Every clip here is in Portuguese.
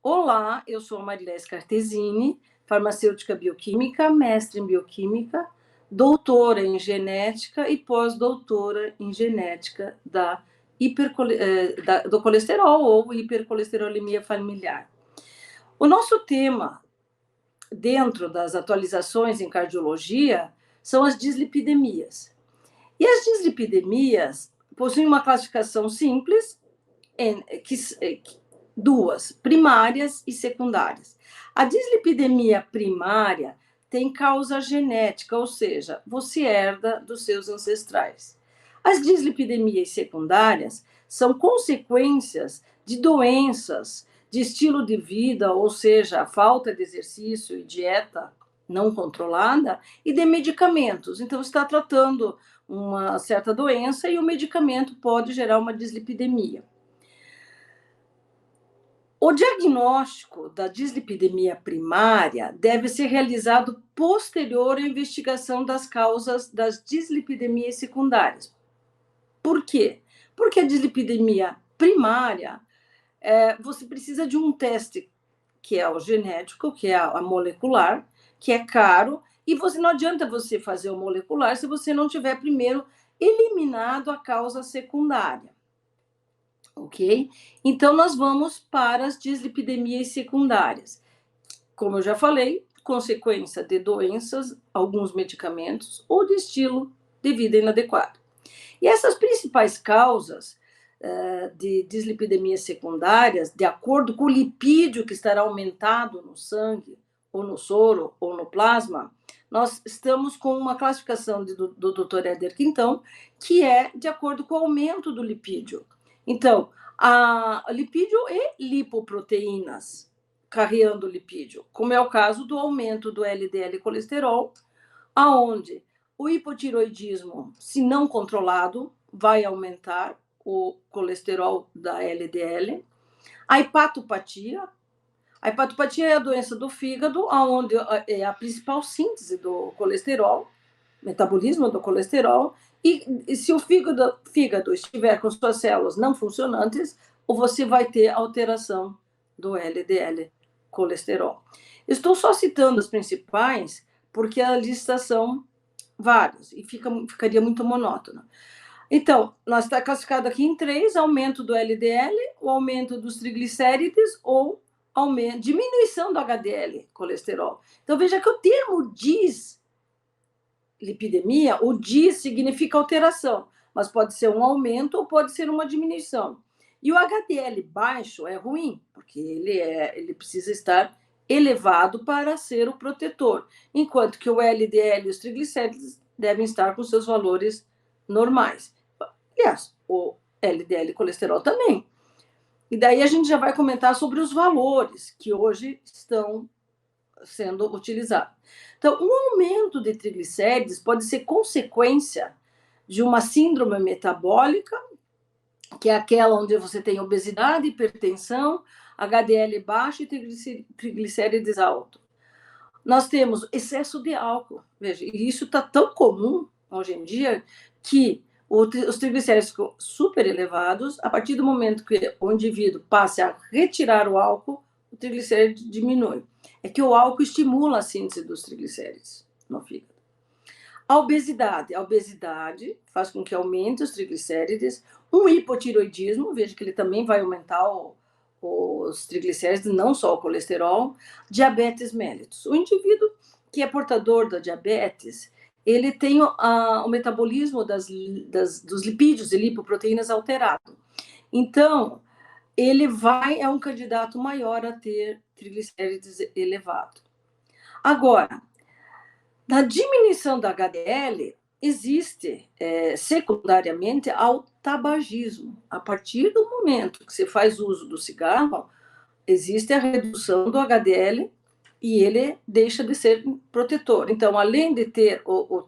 Olá, eu sou a Marilés Cartesini, farmacêutica bioquímica, mestre em bioquímica, doutora em genética e pós-doutora em genética do colesterol ou hipercolesterolemia familiar. O nosso tema, dentro das atualizações em cardiologia, são as dislipidemias. E as dislipidemias possuem uma classificação simples, duas, primárias e secundárias. A dislipidemia primária tem causa genética, ou seja, você herda dos seus ancestrais. As dislipidemias secundárias são consequências de doenças de estilo de vida, ou seja, a falta de exercício e dieta não controlada, e de medicamentos. Então, você está tratando uma certa doença e o medicamento pode gerar uma dislipidemia. O diagnóstico da dislipidemia primária deve ser realizado posterior à investigação das causas das dislipidemias secundárias. Por quê? Porque a dislipidemia primária, você precisa de um teste que é o genético, que é a molecular, que é caro, e não adianta você fazer o molecular se você não tiver primeiro eliminado a causa secundária. Ok? Então, nós vamos para as dislipidemias secundárias. Como eu já falei, consequência de doenças, alguns medicamentos ou de estilo de vida inadequado. E essas principais causas de dislipidemias secundárias, de acordo com o lipídio que estará aumentado no sangue, ou no soro, ou no plasma, nós estamos com uma classificação do Dr. Éder Quintão, que é de acordo com o aumento do lipídio. Então, a lipídio e lipoproteínas carreando lipídio, como é o caso do aumento do LDL colesterol, aonde o hipotiroidismo, se não controlado, vai aumentar o colesterol da LDL. A hepatopatia é a doença do fígado, onde é a principal síntese do colesterol, metabolismo do colesterol, e se o fígado estiver com suas células não funcionantes, você vai ter alteração do LDL colesterol. Estou só citando as principais, porque a lista são várias, e ficaria muito monótono. Então, nós está classificado aqui em 3, aumento do LDL, o aumento dos triglicérides ou diminuição do HDL, colesterol. Então, veja que o termo dislipidemia, o dis significa alteração, mas pode ser um aumento ou pode ser uma diminuição. E o HDL baixo é ruim, porque ele precisa estar elevado para ser o protetor, enquanto que o LDL e os triglicérides devem estar com seus valores normais. Aliás, o LDL colesterol também. E daí a gente já vai comentar sobre os valores que hoje estão sendo utilizados. Então, um aumento de triglicérides pode ser consequência de uma síndrome metabólica, que é aquela onde você tem obesidade, hipertensão, HDL baixo e triglicérides alto. Nós temos excesso de álcool. Veja, e isso está tão comum hoje em dia que os triglicéridos ficam super elevados. A partir do momento que o indivíduo passe a retirar o álcool, o triglicéride diminui. É que o álcool estimula a síntese dos triglicéridos no fígado. A obesidade faz com que aumente os triglicérides. Um hipotiroidismo, veja que ele também vai aumentar os triglicéridos, não só o colesterol. Diabetes mellitus. O indivíduo que é portador da diabetes, ele tem o metabolismo dos lipídios e lipoproteínas alterado. Então, ele é um candidato maior a ter triglicérides elevado. Agora, na diminuição da HDL, existe secundariamente ao tabagismo. A partir do momento que você faz uso do cigarro, existe a redução do HDL e ele deixa de ser protetor. Então, além de ter o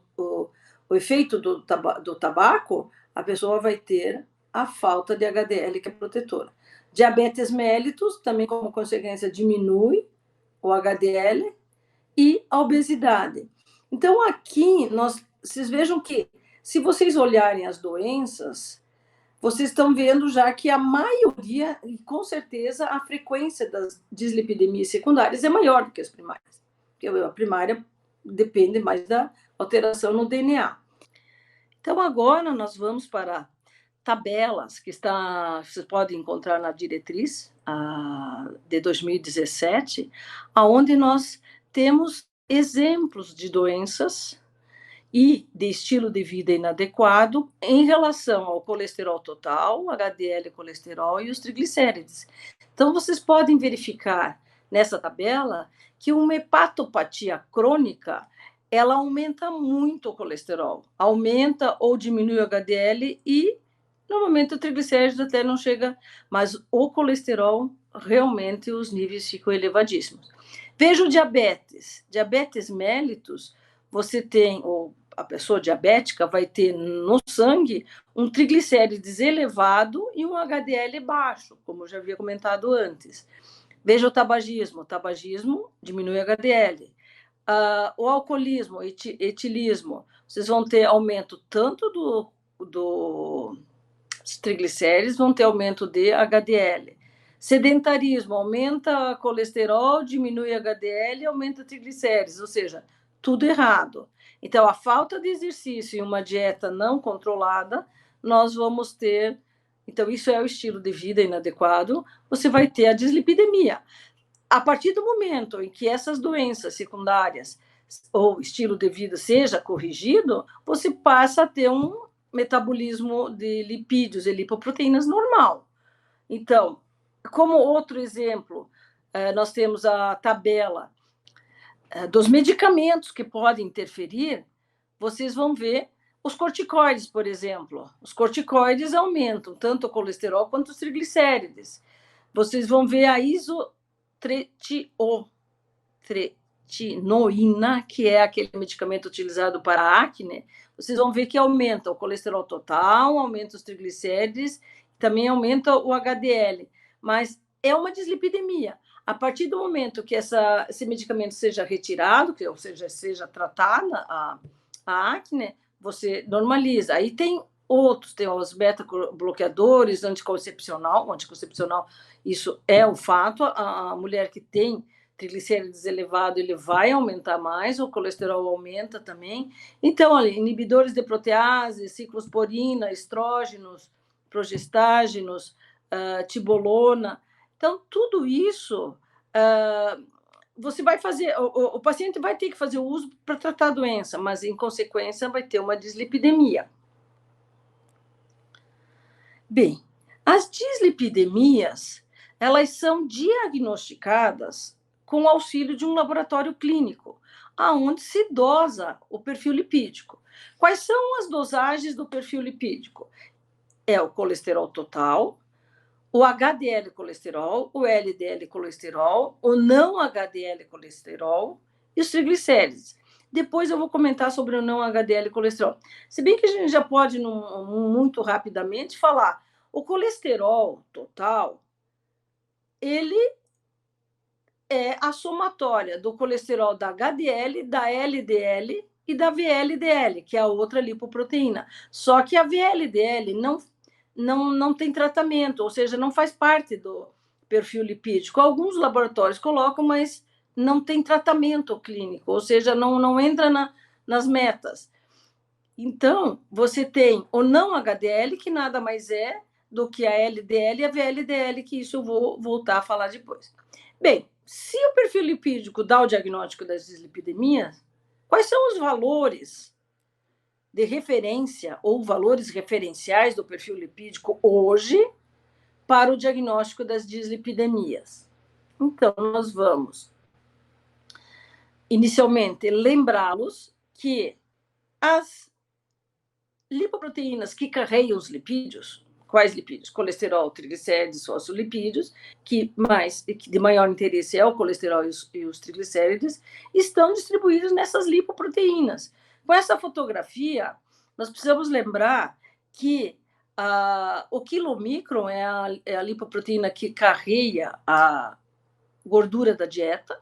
efeito do tabaco, a pessoa vai ter a falta de HDL, que é protetora. Diabetes mellitus, também como consequência, diminui o HDL e a obesidade. Então, aqui, vocês vejam que, se vocês olharem as doenças, vocês estão vendo já que a maioria, e com certeza, a frequência das dislipidemias secundárias é maior do que as primárias. Porque a primária depende mais da alteração no DNA. Então, agora nós vamos para tabelas que vocês podem encontrar na diretriz de 2017, aonde nós temos exemplos de doenças e de estilo de vida inadequado em relação ao colesterol total, HDL colesterol e os triglicérides. Então, vocês podem verificar nessa tabela que uma hepatopatia crônica ela aumenta muito o colesterol, aumenta ou diminui o HDL e normalmente o triglicérides até não chega, mas o colesterol realmente os níveis ficam elevadíssimos. Veja o diabetes. Diabetes mellitus, você tem, ou a pessoa diabética vai ter no sangue um triglicérides elevado e um HDL baixo, como eu já havia comentado antes. Veja o tabagismo. O tabagismo diminui o HDL. O alcoolismo, etilismo, vocês vão ter aumento tanto dos triglicérides, vão ter aumento de HDL. Sedentarismo, aumenta colesterol, diminui HDL e aumenta triglicérides, ou seja, tudo errado. Então, a falta de exercício e uma dieta não controlada, nós vamos ter... Então, isso é o estilo de vida inadequado, você vai ter a dislipidemia. A partir do momento em que essas doenças secundárias ou estilo de vida seja corrigido, você passa a ter um metabolismo de lipídios e lipoproteínas normal. Então, como outro exemplo, nós temos a tabela dos medicamentos que podem interferir, vocês vão ver os corticoides, por exemplo. Os corticoides aumentam tanto o colesterol quanto os triglicérides. Vocês vão ver a isotretinoína, que é aquele medicamento utilizado para acne. Vocês vão ver que aumenta o colesterol total, aumenta os triglicérides, também aumenta o HDL, mas é uma dislipidemia. A partir do momento que esse medicamento seja retirado, ou seja, seja tratada a acne, você normaliza. Aí tem outros, tem os beta-bloqueadores, anticoncepcional, isso é o fato, a mulher que tem triglicérides elevado, ele vai aumentar mais, o colesterol aumenta também. Então, ali, inibidores de protease, ciclosporina, estrógenos, progestágenos, tibolona. Então, tudo isso, você vai fazer, o paciente vai ter que fazer o uso para tratar a doença, mas, em consequência, vai ter uma dislipidemia. Bem, as dislipidemias, elas são diagnosticadas com o auxílio de um laboratório clínico, aonde se dosa o perfil lipídico. Quais são as dosagens do perfil lipídico? É o colesterol total, o HDL colesterol, o LDL colesterol, o não HDL colesterol e os triglicérides. Depois eu vou comentar sobre o não HDL colesterol. Se bem que a gente já pode, muito rapidamente, falar, o colesterol total, ele é a somatória do colesterol da HDL, da LDL e da VLDL, que é a outra lipoproteína. Só que a VLDL não tem tratamento, ou seja, não faz parte do perfil lipídico. Alguns laboratórios colocam, mas não tem tratamento clínico, ou seja, não entra nas metas. Então, você tem o não HDL, que nada mais é do que a LDL e a VLDL, que isso eu vou voltar a falar depois. Bem, se o perfil lipídico dá o diagnóstico das dislipidemias, quais são os valores de referência ou valores referenciais do perfil lipídico hoje para o diagnóstico das dislipidemias? Então, nós vamos, inicialmente, lembrá-los que as lipoproteínas que carregam os lipídios, quais lipídios? Colesterol, triglicérides, fosfolipídios, que de maior interesse é o colesterol e os triglicérides, estão distribuídos nessas lipoproteínas. Com essa fotografia, nós precisamos lembrar que o quilomicron é a lipoproteína que carrega a gordura da dieta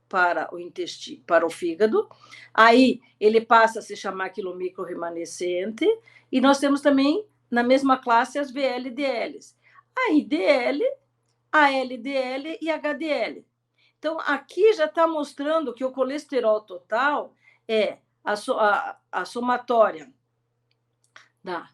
para o intestino, para o fígado. Aí ele passa a se chamar quilomicron remanescente, e nós temos também na mesma classe as VLDLs. A IDL, a LDL e a HDL. Então, aqui já está mostrando que o colesterol total é a somatória da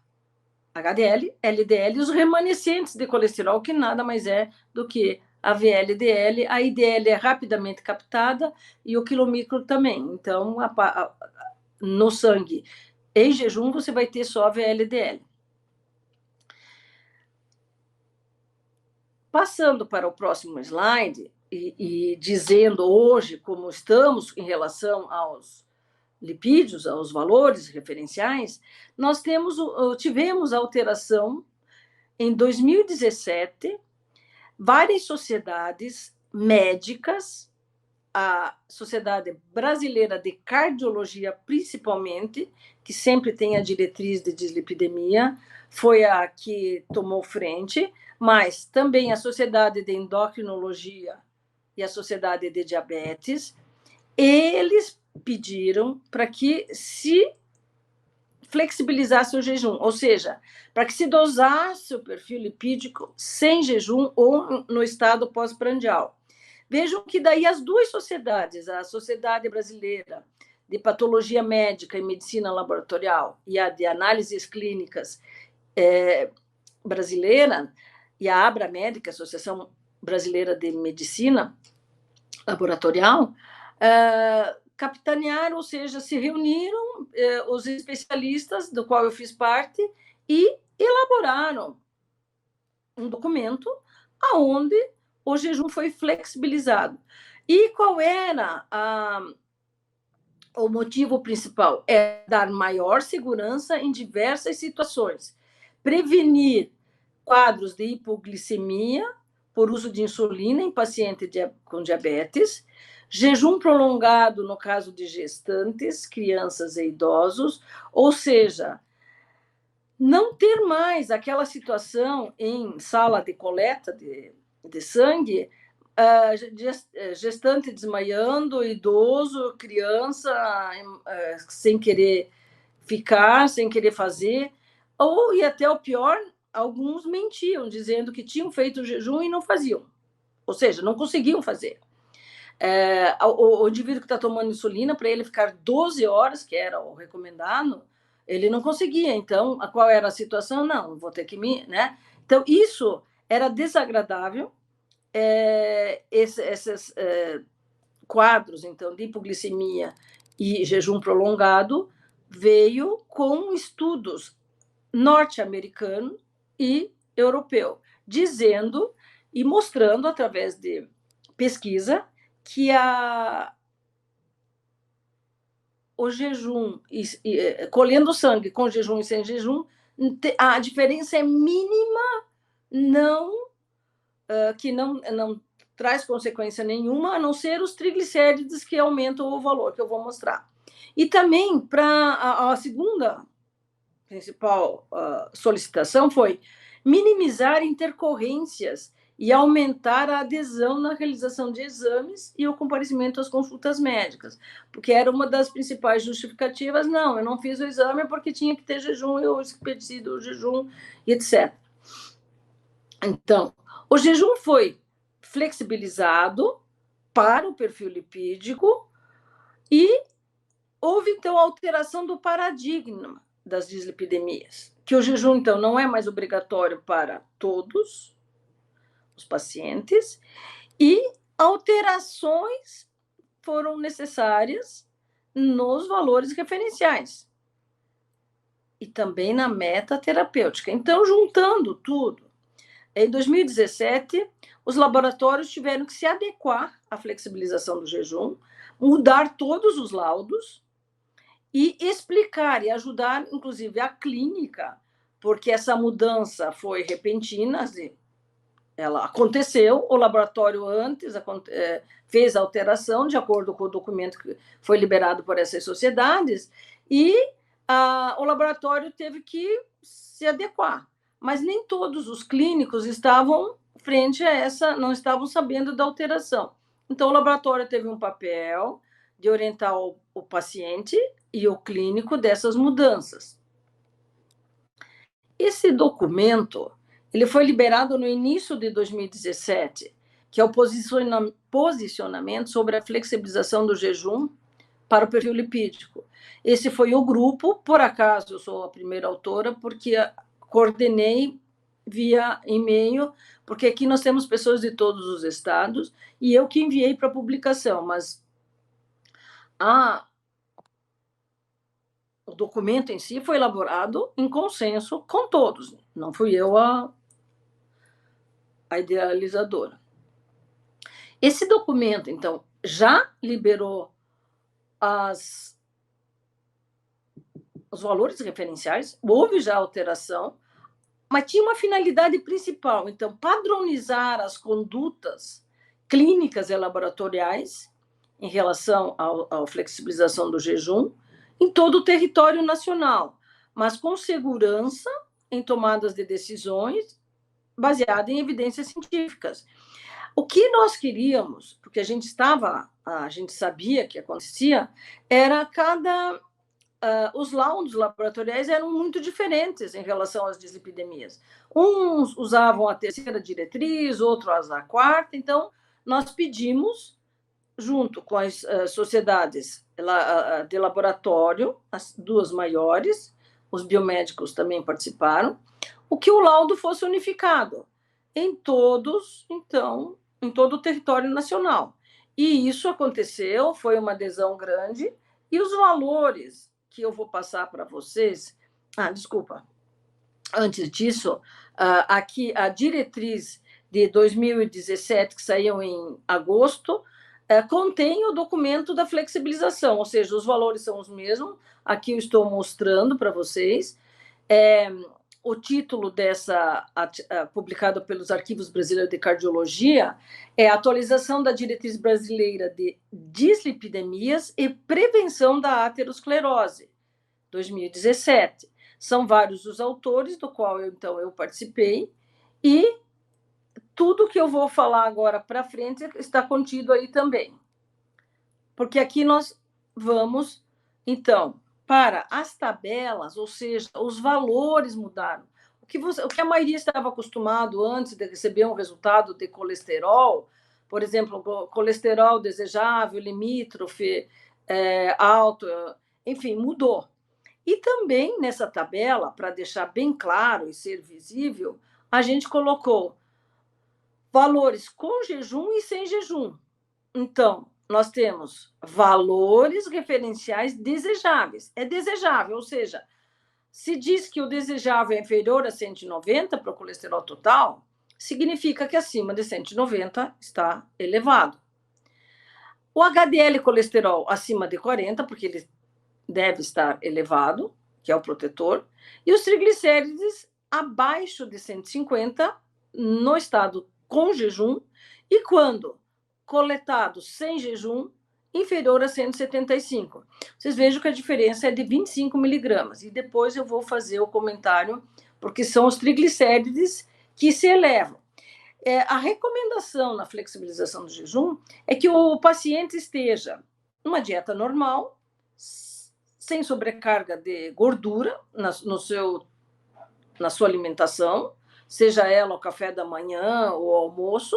HDL, LDL e os remanescentes de colesterol, que nada mais é do que a VLDL. A IDL é rapidamente captada e o quilomicro também. Então, no sangue, em jejum, você vai ter só a VLDL. Passando para o próximo slide e dizendo hoje como estamos em relação aos lipídios, aos valores referenciais, nós tivemos alteração em 2017, várias sociedades médicas, a Sociedade Brasileira de Cardiologia, principalmente, que sempre tem a diretriz de dislipidemia, foi a que tomou frente, mas também a Sociedade de Endocrinologia e a Sociedade de Diabetes, eles pediram para que se flexibilizasse o jejum, ou seja, para que se dosasse o perfil lipídico sem jejum ou no estado pós-prandial. Vejam que daí as duas sociedades, a Sociedade Brasileira de Patologia Médica e Medicina Laboratorial e a de Análises Clínicas brasileira, e a Abra Médica, Associação Brasileira de Medicina Laboratorial, capitanearam, ou seja, se reuniram os especialistas, do qual eu fiz parte, e elaboraram um documento onde o jejum foi flexibilizado. E qual era o motivo principal? É dar maior segurança em diversas situações, prevenir quadros de hipoglicemia por uso de insulina em paciente com diabetes, jejum prolongado no caso de gestantes, crianças e idosos, ou seja, não ter mais aquela situação em sala de coleta de sangue, gestante desmaiando, idoso, criança sem querer ficar, sem querer fazer, e até o pior, alguns mentiam, dizendo que tinham feito o jejum e não faziam, ou seja, não conseguiam fazer. O indivíduo que está tomando insulina, para ele ficar 12 horas, que era o recomendado, ele não conseguia. Então, qual era a situação? Não, vou ter que né? Então, isso era desagradável. Esses quadros, então, de hipoglicemia e jejum prolongado veio com estudos norte-americano e europeu, dizendo e mostrando, através de pesquisa, que o jejum, colhendo sangue com jejum e sem jejum, a diferença é mínima, que não traz consequência nenhuma, a não ser os triglicérides que aumentam o valor, que eu vou mostrar. E também, para a segunda principal solicitação foi minimizar intercorrências e aumentar a adesão na realização de exames e o comparecimento às consultas médicas, porque era uma das principais justificativas. Não, eu não fiz o exame porque tinha que ter jejum, eu expedi o jejum, etc. Então, o jejum foi flexibilizado para o perfil lipídico e houve, então, a alteração do paradigma das dislipidemias, que o jejum, então, não é mais obrigatório para todos os pacientes e alterações foram necessárias nos valores referenciais e também na meta terapêutica. Então, juntando tudo, em 2017, os laboratórios tiveram que se adequar à flexibilização do jejum, mudar todos os laudos e explicar e ajudar, inclusive, a clínica, porque essa mudança foi repentina, ela aconteceu, o laboratório antes fez a alteração de acordo com o documento que foi liberado por essas sociedades, e o laboratório teve que se adequar. Mas nem todos os clínicos estavam frente a não estavam sabendo da alteração. Então, o laboratório teve um papel de orientar o paciente e o clínico dessas mudanças. Esse documento ele foi liberado no início de 2017, que é o posicionamento sobre a flexibilização do jejum para o perfil lipídico. Esse foi o grupo, por acaso eu sou a primeira autora, porque coordenei via e-mail, porque aqui nós temos pessoas de todos os estados, e eu que enviei para publicação, mas o documento em si foi elaborado em consenso com todos, não fui eu a idealizadora. Esse documento, então, já liberou os valores referenciais, houve já alteração, mas tinha uma finalidade principal, então, padronizar as condutas clínicas e laboratoriais em relação à flexibilização do jejum em todo o território nacional, mas com segurança em tomadas de decisões baseadas em evidências científicas. O que nós queríamos, porque a gente sabia que acontecia, era os laudos laboratoriais eram muito diferentes em relação às dislipidemias. Uns usavam a terceira diretriz, outros a quarta. Então, nós pedimos, junto com as sociedades de laboratório, as duas maiores, os biomédicos também participaram, que o laudo fosse unificado em todos, então, em todo o território nacional. E isso aconteceu, foi uma adesão grande, e os valores que eu vou passar para vocês. Desculpa. Antes disso, aqui a diretriz de 2017, que saiu em agosto, contém o documento da flexibilização, ou seja, os valores são os mesmos. Aqui eu estou mostrando para vocês. O título publicado pelos Arquivos Brasileiros de Cardiologia, é Atualização da Diretriz Brasileira de Dislipidemias e Prevenção da Aterosclerose, 2017. São vários os autores, do qual eu participei, e tudo que eu vou falar agora para frente está contido aí também. Porque aqui nós vamos, então, para as tabelas, ou seja, os valores mudaram. O que a maioria estava acostumado antes de receber um resultado de colesterol, por exemplo, colesterol desejável, limítrofe, alto, enfim, mudou. E também nessa tabela, para deixar bem claro e ser visível, a gente colocou valores com jejum e sem jejum. Então, nós temos valores referenciais desejáveis. É desejável, ou seja, se diz que o desejável é inferior a 190 para o colesterol total, significa que acima de 190 está elevado. O HDL colesterol acima de 40, porque ele deve estar elevado, que é o protetor, e os triglicérides abaixo de 150 no estado com jejum, e quando coletado sem jejum, inferior a 175. Vocês vejam que a diferença é de 25 miligramas. E depois eu vou fazer o comentário, porque são os triglicérides que se elevam. A recomendação na flexibilização do jejum é que o paciente esteja numa dieta normal, sem sobrecarga de gordura na sua alimentação, seja ela o café da manhã ou almoço.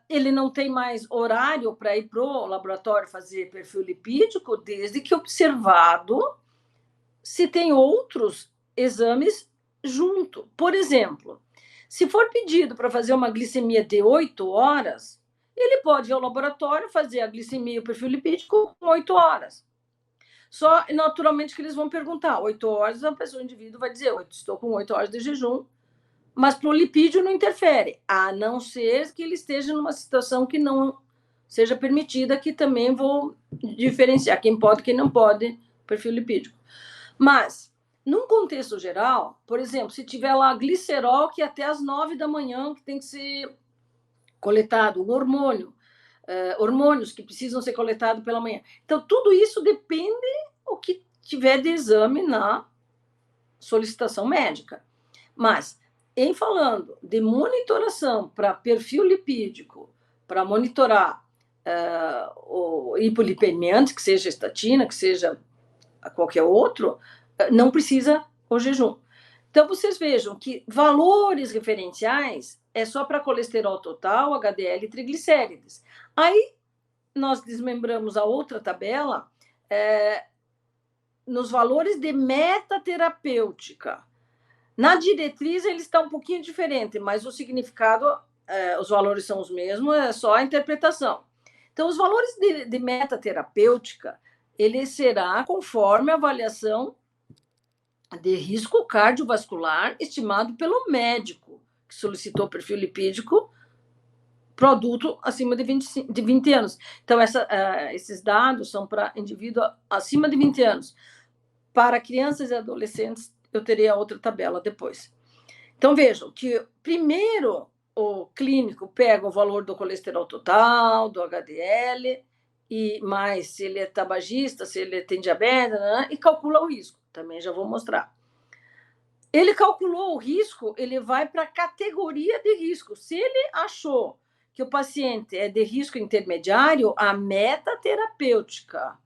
Ele não tem mais horário para ir para o laboratório fazer perfil lipídico, desde que observado se tem outros exames junto. Por exemplo, se for pedido para fazer uma glicemia de 8 horas, ele pode ir ao laboratório fazer a glicemia e o perfil lipídico com 8 horas. Só, naturalmente, que eles vão perguntar, 8 horas, o indivíduo vai dizer, estou com 8 horas de jejum, mas para o lipídio não interfere, a não ser que ele esteja numa situação que não seja permitida, que também vou diferenciar quem pode e quem não pode perfil lipídico. Mas, num contexto geral, por exemplo, se tiver lá glicerol, que até às 9 da manhã que tem que ser coletado, um hormônio, hormônios que precisam ser coletados pela manhã. Então, tudo isso depende do que tiver de exame na solicitação médica. Mas, em falando de monitoração para perfil lipídico, para monitorar o hipolipemiante, que seja estatina, que seja qualquer outro, não precisa o jejum. Então, vocês vejam que valores referenciais é só para colesterol total, HDL e triglicérides. Aí, nós desmembramos a outra tabela nos valores de meta terapêutica. Na diretriz, ele está um pouquinho diferente, mas o significado, os valores são os mesmos, é só a interpretação. Então, os valores de meta terapêutica, ele será conforme a avaliação de risco cardiovascular estimado pelo médico que solicitou perfil lipídico, produto acima de 20 anos. Então, esses dados são para indivíduo acima de 20 anos. Para crianças e adolescentes, eu teria outra tabela depois. Então, vejam que, primeiro, o clínico pega o valor do colesterol total, do HDL, e mais se ele é tabagista, se ele tem diabetes, né, e calcula o risco. Também já vou mostrar. Ele calculou o risco, ele vai para a categoria de risco. Se ele achou que o paciente é de risco intermediário, a meta terapêutica,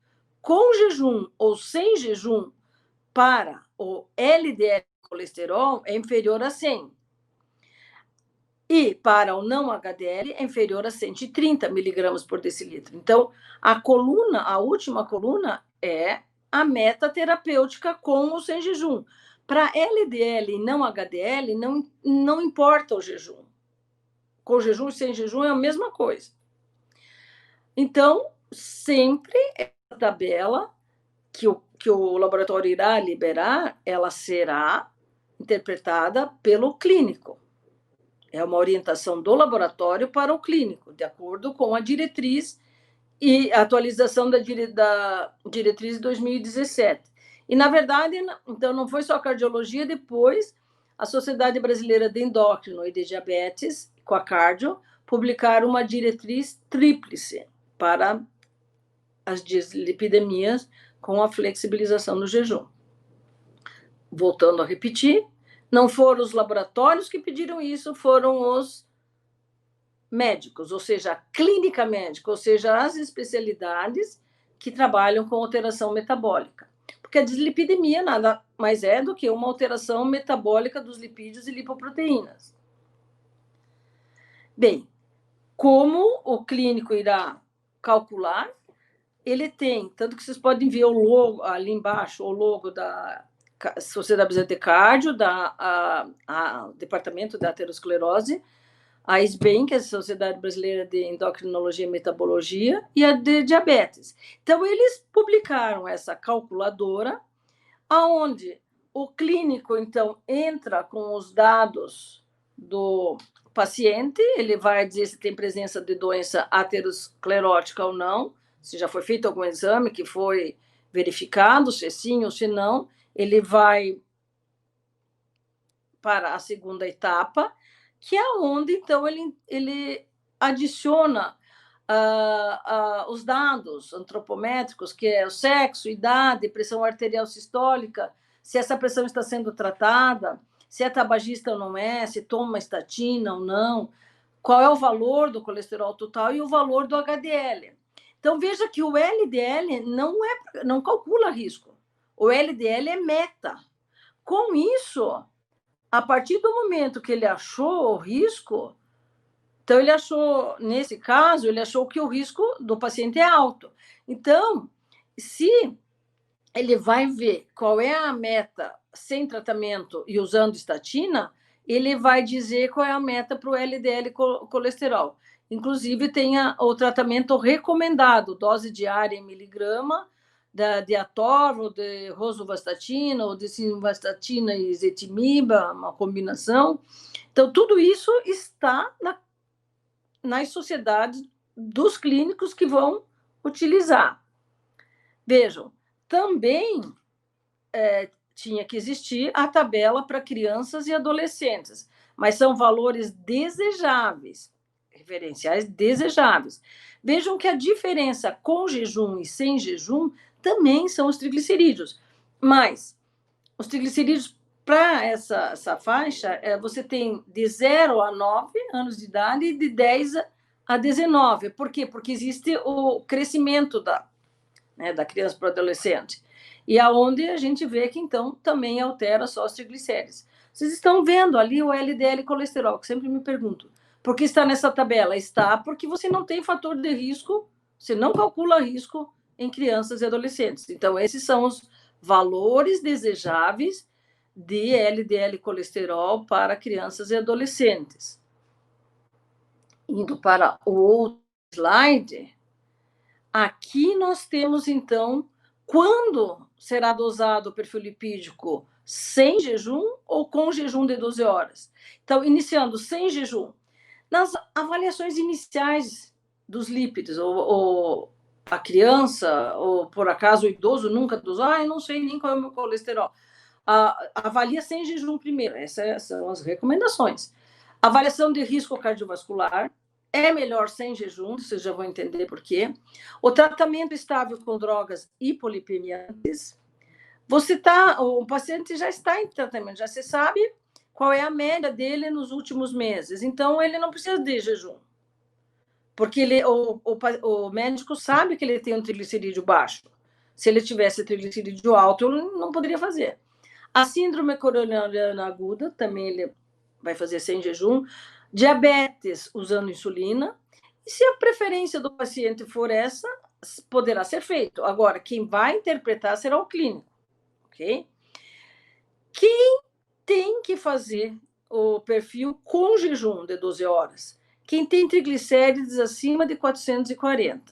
com jejum ou sem jejum, para o LDL colesterol é inferior a 100. E para o não HDL é inferior a 130 miligramas por decilitro. Então, a última coluna é a meta terapêutica com ou sem jejum. Para LDL e não HDL, não importa o jejum. Com jejum e sem jejum é a mesma coisa. Então, sempre essa tabela que o laboratório irá liberar, ela será interpretada pelo clínico. É uma orientação do laboratório para o clínico, de acordo com a diretriz e a atualização da diretriz de 2017. E, na verdade, então, não foi só a cardiologia, depois a Sociedade Brasileira de Endócrino e de Diabetes, com a Cardio, publicaram uma diretriz tríplice para as dislipidemias com a flexibilização do jejum. Voltando a repetir, não foram os laboratórios que pediram isso, foram os médicos, ou seja, a clínica médica, ou seja, as especialidades que trabalham com alteração metabólica. Porque a dislipidemia nada mais é do que uma alteração metabólica dos lipídios e lipoproteínas. Bem, como o clínico irá calcular, ele tem, tanto que vocês podem ver o logo ali embaixo, o logo da Sociedade Brasileira de Cardio, Departamento da Aterosclerose, a SBEM, que é a Sociedade Brasileira de Endocrinologia e Metabologia, e a de Diabetes. Então, eles publicaram essa calculadora, aonde o clínico, então, entra com os dados do paciente, ele vai dizer se tem presença de doença aterosclerótica ou não, se já foi feito algum exame que foi verificado, se sim ou se não, ele vai para a segunda etapa, que é onde, então, ele adiciona os dados antropométricos, que é o sexo, idade, pressão arterial sistólica, se essa pressão está sendo tratada, se é tabagista ou não é, se toma estatina ou não, qual é o valor do colesterol total e o valor do HDL. Então, veja que o LDL não calcula risco. O LDL é meta. Com isso, a partir do momento que ele achou o risco, então ele achou, nesse caso, ele achou que o risco do paciente é alto. Então, se ele vai ver qual é a meta sem tratamento e usando estatina, ele vai dizer qual é a meta para o LDL colesterol. Inclusive, tem o tratamento recomendado, dose diária em miligrama, de atorva, de rosuvastatina, ou de simvastatina e ezetimiba, uma combinação. Então, tudo isso está nas sociedades dos clínicos que vão utilizar. Vejam, também tinha que existir a tabela para crianças e adolescentes, mas são valores desejáveis, referenciais desejáveis. Vejam que a diferença com jejum e sem jejum também são os triglicerídeos, mas os triglicerídeos para essa faixa, você tem de 0 a 9 anos de idade e de 10 a 19. Por quê? Porque existe o crescimento da criança para o adolescente. E aonde a gente vê que, então, também altera só os triglicéridos. Vocês estão vendo ali o LDL colesterol, que sempre me pergunto. Por que está nessa tabela? Está porque você não tem fator de risco, você não calcula risco em crianças e adolescentes. Então, esses são os valores desejáveis de LDL colesterol para crianças e adolescentes. Indo para o outro slide, aqui nós temos, então, quando será dosado o perfil lipídico sem jejum ou com jejum de 12 horas. Então, iniciando sem jejum. Nas avaliações iniciais dos lípidos, ou a criança, ou por acaso o idoso nunca dosou, eu não sei nem qual é o meu colesterol. Avalia sem jejum primeiro, essas são as recomendações. Avaliação de risco cardiovascular, é melhor sem jejum, vocês já vão entender por quê. O tratamento estável com drogas hipolipemiantes. O paciente já está em tratamento, já se sabe qual é a média dele nos últimos meses. Então, ele não precisa de jejum. Porque o médico sabe que ele tem um triglicerídeo baixo. Se ele tivesse triglicerídeo alto, ele não poderia fazer. A síndrome coronariana aguda, também ele vai fazer sem jejum. Diabetes usando insulina. E se a preferência do paciente for essa, poderá ser feito. Agora, quem vai interpretar será o clínico, ok? Quem tem que fazer o perfil com jejum de 12 horas? Quem tem triglicérides acima de 440.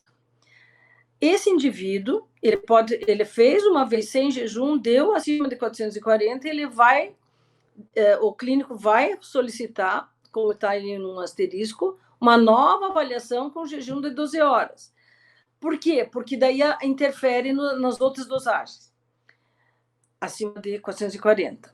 Esse indivíduo, ele fez uma vez sem jejum, deu acima de 440, o clínico vai solicitar, como está ali num asterisco, uma nova avaliação com jejum de 12 horas. Por quê? Porque daí interfere nas outras dosagens, acima de 440.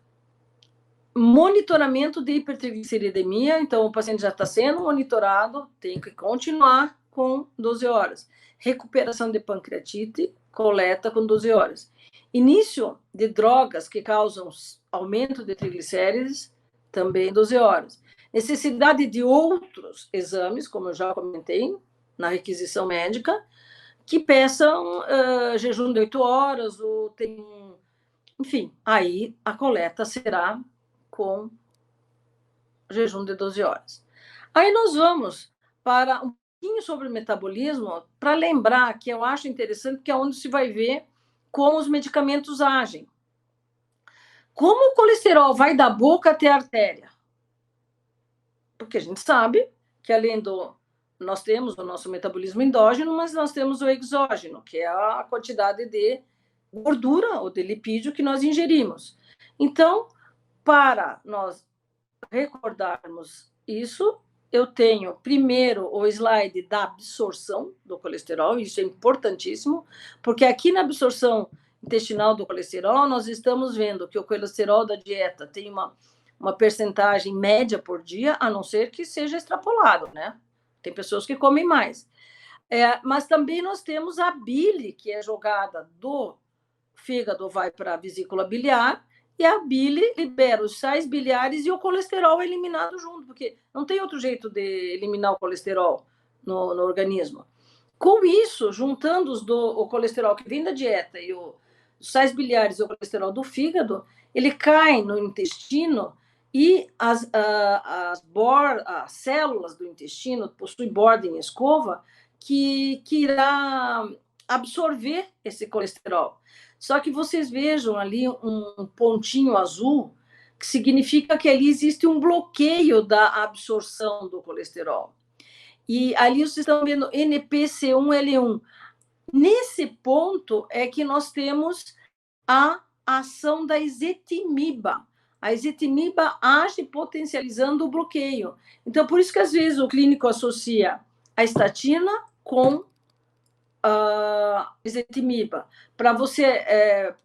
Monitoramento de hipertrigliceridemia, então o paciente já está sendo monitorado, tem que continuar com 12 horas. Recuperação de pancreatite, coleta com 12 horas. Início de drogas que causam aumento de triglicérides, também 12 horas. Necessidade de outros exames, como eu já comentei, na requisição médica, que peçam jejum de 8 horas, ou tem, enfim, aí a coleta será com jejum de 12 horas. Aí nós vamos para um pouquinho sobre o metabolismo, para lembrar que eu acho interessante, que é onde se vai ver como os medicamentos agem. Como o colesterol vai da boca até a artéria? Porque a gente sabe que além do... Nós temos o nosso metabolismo endógeno, mas nós temos o exógeno, que é a quantidade de gordura ou de lipídio que nós ingerimos. Então, para nós recordarmos isso, eu tenho primeiro o slide da absorção do colesterol, isso é importantíssimo, porque aqui na absorção intestinal do colesterol, nós estamos vendo que o colesterol da dieta tem uma percentagem média por dia, a não ser que seja extrapolado, né? Tem pessoas que comem mais. Mas também nós temos a bile, que é jogada do fígado, vai para a vesícula biliar, e a bile libera os sais biliares e o colesterol é eliminado junto, porque não tem outro jeito de eliminar o colesterol no organismo. Com isso, juntando o colesterol que vem da dieta e os sais biliares e o colesterol do fígado, ele cai no intestino e as células do intestino possuem borda em escova que irá absorver esse colesterol. Só que vocês vejam ali um pontinho azul, que significa que ali existe um bloqueio da absorção do colesterol. E ali vocês estão vendo NPC1L1. Nesse ponto é que nós temos a ação da ezetimiba. A ezetimiba age potencializando o bloqueio. Então, por isso que às vezes o clínico associa a estatina com ezetimiba. Para você,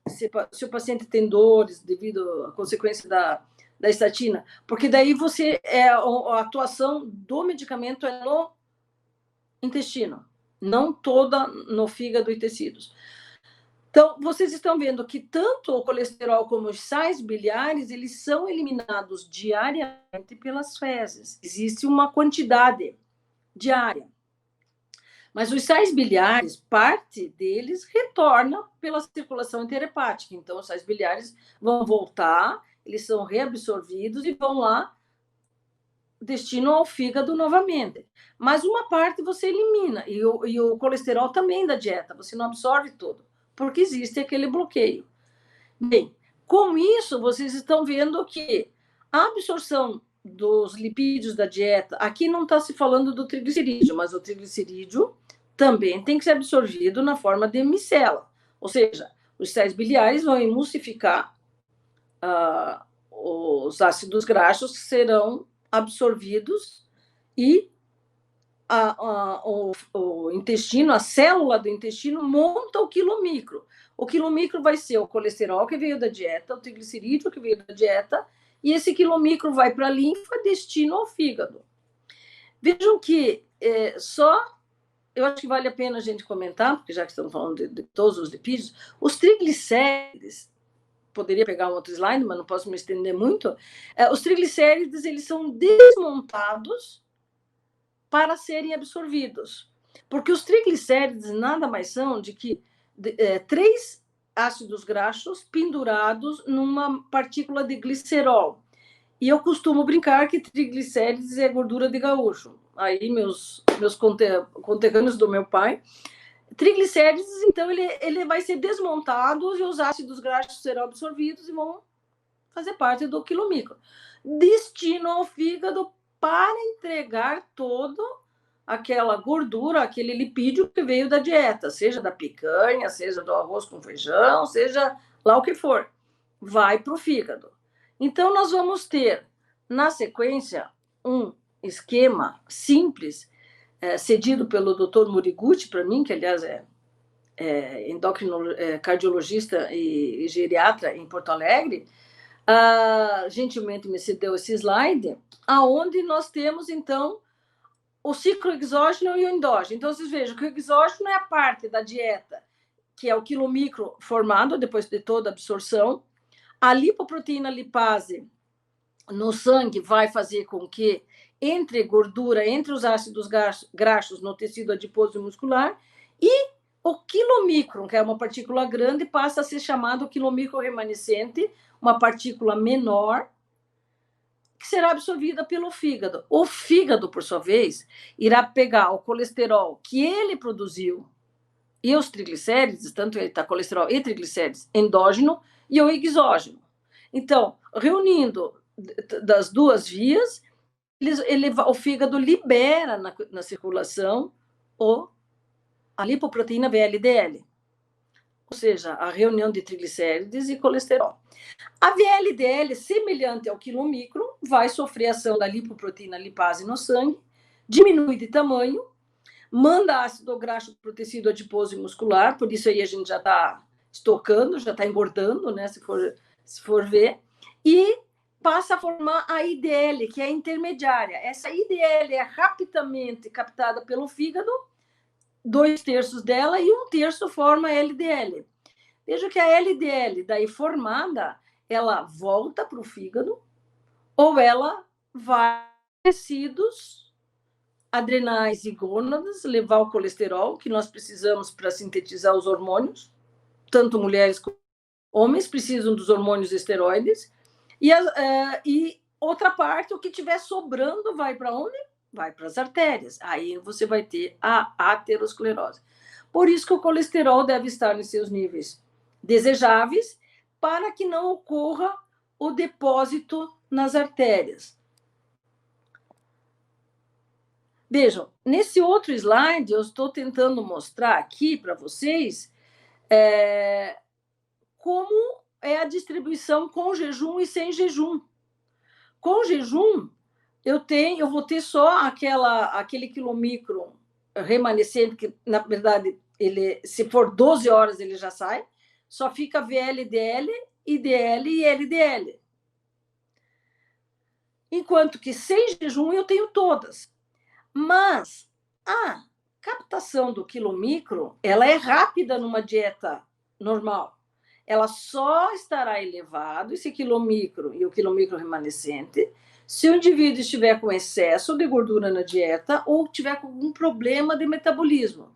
se o paciente tem dores devido à consequência da estatina, porque daí a atuação do medicamento é no intestino, não toda no fígado e tecidos. Então, vocês estão vendo que tanto o colesterol como os sais biliares, eles são eliminados diariamente pelas fezes. Existe uma quantidade diária. Mas os sais biliares, parte deles retorna pela circulação interhepática. Então, os sais biliares vão voltar eles são reabsorvidos e vão lá, destinam ao fígado novamente. Mas uma parte você elimina, e o colesterol também da dieta, você não absorve todo, porque existe aquele bloqueio. Bem, com isso, vocês estão vendo que a absorção dos lipídios da dieta, aqui não está se falando do triglicerídeo, mas o triglicerídeo também tem que ser absorvido na forma de micela, ou seja, os sais biliares vão emulsificar os ácidos graxos que serão absorvidos e o intestino, a célula do intestino monta o quilomicro. O quilomicro vai ser o colesterol que veio da dieta, o triglicerídeo que veio da dieta, e esse quilomicro vai para a linfa, destino ao fígado. Vejam que eu acho que vale a pena a gente comentar, porque já que estamos falando de todos os lipídios, os triglicérides, poderia pegar um outro slide, mas não posso me estender muito, os triglicérides, eles são desmontados para serem absorvidos. Porque os triglicérides nada mais são de que 3 ácidos graxos pendurados numa partícula de glicerol. E eu costumo brincar que triglicérides é gordura de gaúcho. Aí meus conterrâneos do meu pai. Triglicérides, então, ele vai ser desmontado e os ácidos graxos serão absorvidos e vão fazer parte do quilomicro. Destino ao fígado para entregar todo aquela gordura, aquele lipídio que veio da dieta, seja da picanha, seja do arroz com feijão, seja lá o que for, vai para o fígado. Então, nós vamos ter, na sequência, um esquema simples, cedido pelo Dr. Moriguchi, para mim, que, aliás, é cardiologista e geriatra em Porto Alegre, gentilmente me cedeu esse slide, aonde nós temos, então, o ciclo exógeno e o endógeno. Então, vocês vejam que o exógeno é a parte da dieta, que é o quilomicro formado depois de toda a absorção. A lipoproteína lipase no sangue vai fazer com que entre gordura, entre os ácidos graxos no tecido adiposo e muscular, e o quilomicron, que é uma partícula grande, passa a ser chamado quilomicro remanescente, uma partícula menor, que será absorvida pelo fígado. O fígado, por sua vez, irá pegar o colesterol que ele produziu e os triglicérides, tanto ele está colesterol e triglicérides, endógeno e o exógeno. Então, reunindo das duas vias, o fígado libera na circulação a lipoproteína VLDL, ou seja, a reunião de triglicérides e colesterol. A VLDL, semelhante ao quilomicron, vai sofrer ação da lipoproteína lipase no sangue, diminui de tamanho, manda ácido graxo para o tecido adiposo e muscular, por isso aí a gente já está estocando, já está engordando, né, se for ver, e passa a formar a IDL, que é a intermediária. Essa IDL é rapidamente captada pelo fígado, 2/3 dela, e 1/3 forma a LDL. Veja que a LDL, daí formada, ela volta para o fígado ou ela vai tecidos adrenais e gônadas, levar o colesterol que nós precisamos para sintetizar os hormônios, tanto mulheres como homens precisam dos hormônios esteroides, e outra parte, o que tiver sobrando, vai para onde? Vai para as artérias. Aí você vai ter a aterosclerose. Por isso que o colesterol deve estar nos seus níveis desejáveis, para que não ocorra o depósito nas artérias. Vejam, nesse outro slide, eu estou tentando mostrar aqui para vocês como é a distribuição com jejum e sem jejum. Com jejum, eu vou ter só aquele quilomicro remanescente, que, na verdade, se for 12 horas, ele já sai, só fica VLDL, IDL e LDL. Enquanto que sem jejum eu tenho todas. Mas a captação do quilomicro, ela é rápida numa dieta normal. Ela só estará elevado, esse quilomicro e o quilomicro remanescente, se o indivíduo estiver com excesso de gordura na dieta ou tiver com algum problema de metabolismo.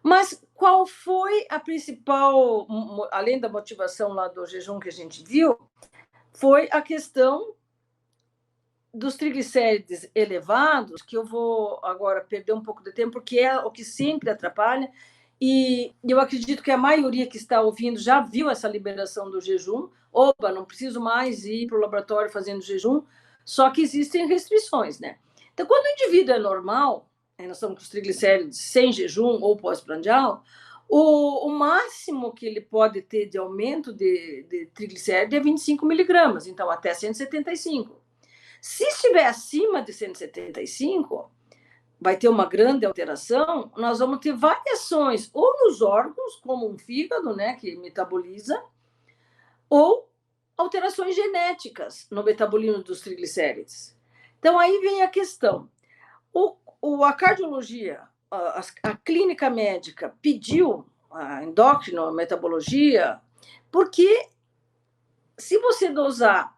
Mas qual foi a principal, além da motivação lá do jejum que a gente viu, foi a questão dos triglicérides elevados, que eu vou agora perder um pouco de tempo, porque é o que sempre atrapalha, e eu acredito que a maioria que está ouvindo já viu essa liberação do jejum. Opa, não preciso mais ir para o laboratório fazendo jejum, só que existem restrições, né? Então, quando o indivíduo é normal, nós estamos com os triglicérides sem jejum ou pós-prandial, o máximo que ele pode ter de aumento de triglicérides é 25 miligramas, então até 175. Se estiver acima de 175, vai ter uma grande alteração, nós vamos ter variações, ou nos órgãos, como um fígado, né, que metaboliza, ou alterações genéticas no metabolismo dos triglicérides. Então, aí vem a questão. A cardiologia, a clínica médica pediu a endócrino, a metabologia, porque se você dosar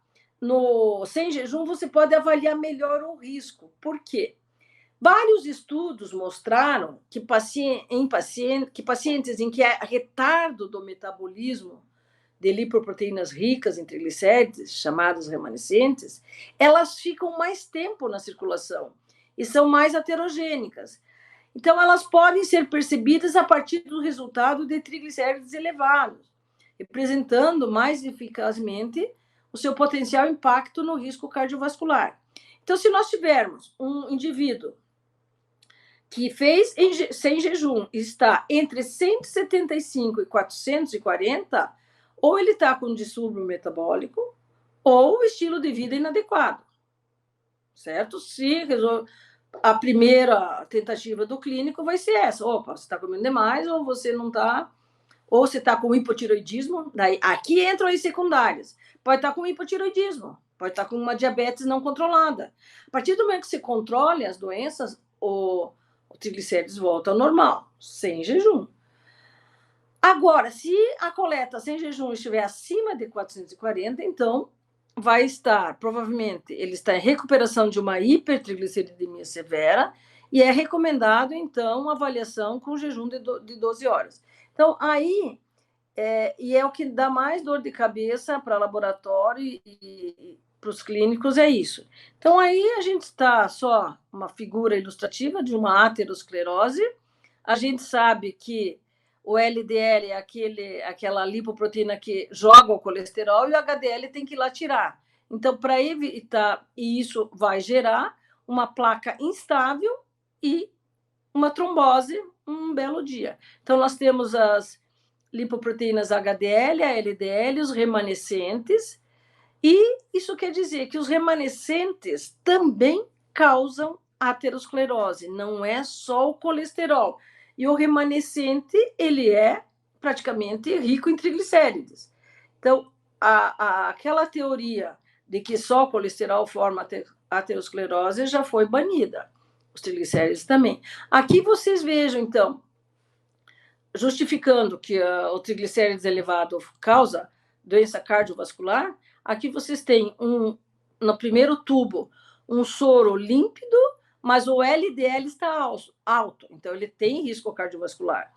sem jejum, você pode avaliar melhor o risco. Por quê? Vários estudos mostraram que pacientes em que há retardo do metabolismo de lipoproteínas ricas em triglicérides, chamadas remanescentes, elas ficam mais tempo na circulação e são mais aterogênicas. Então, elas podem ser percebidas a partir do resultado de triglicérides elevados, representando mais eficazmente o seu potencial impacto no risco cardiovascular. Então, se nós tivermos um indivíduo que fez sem jejum está entre 175 e 440, ou ele está com distúrbio metabólico, ou estilo de vida inadequado, certo? Se a primeira tentativa do clínico vai ser essa: opa, você está comendo demais, ou você não está, ou você está com hipotiroidismo. Daí, aqui entram as secundárias. Pode estar com hipotiroidismo, pode estar com uma diabetes não controlada. A partir do momento que você controle as doenças, o triglicérides volta ao normal, sem jejum. Agora, se a coleta sem jejum estiver acima de 440, então vai estar, provavelmente, ele está em recuperação de uma hipertrigliceridemia severa e é recomendado, então, uma avaliação com jejum de 12 horas. Então, aí, e é o que dá mais dor de cabeça para laboratório e para os clínicos, é isso. Então, aí a gente está só uma figura ilustrativa de uma aterosclerose. A gente sabe que o LDL é aquela lipoproteína que joga o colesterol e o HDL tem que ir lá tirar. Então, para evitar, e isso vai gerar uma placa instável e uma trombose um belo dia. Então, nós temos as lipoproteínas HDL, a LDL, os remanescentes, e isso quer dizer que os remanescentes também causam aterosclerose, não é só o colesterol. E o remanescente, ele é praticamente rico em triglicérides. Então, aquela teoria de que só o colesterol forma aterosclerose já foi banida. Os triglicérides também. Aqui vocês vejam, então, justificando que o triglicérides elevado causa doença cardiovascular, aqui vocês têm no primeiro tubo um soro límpido, mas o LDL está alto, então ele tem risco cardiovascular.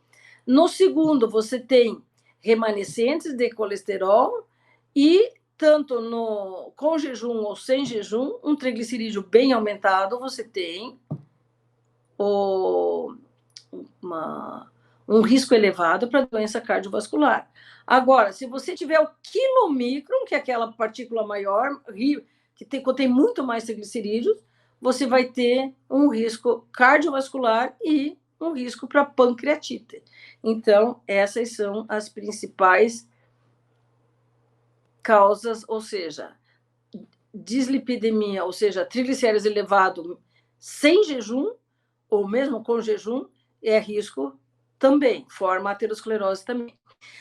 No segundo, você tem remanescentes de colesterol e tanto com jejum ou sem jejum, um triglicerídeo bem aumentado, você tem um risco elevado para doença cardiovascular. Agora, se você tiver o quilomicron, que é aquela partícula maior, que contém muito mais triglicerídeos, você vai ter um risco cardiovascular e um risco para pancreatite. Então, essas são as principais causas, ou seja, dislipidemia, ou seja, triglicéridos elevado sem jejum, ou mesmo com jejum, é risco também, forma aterosclerose também.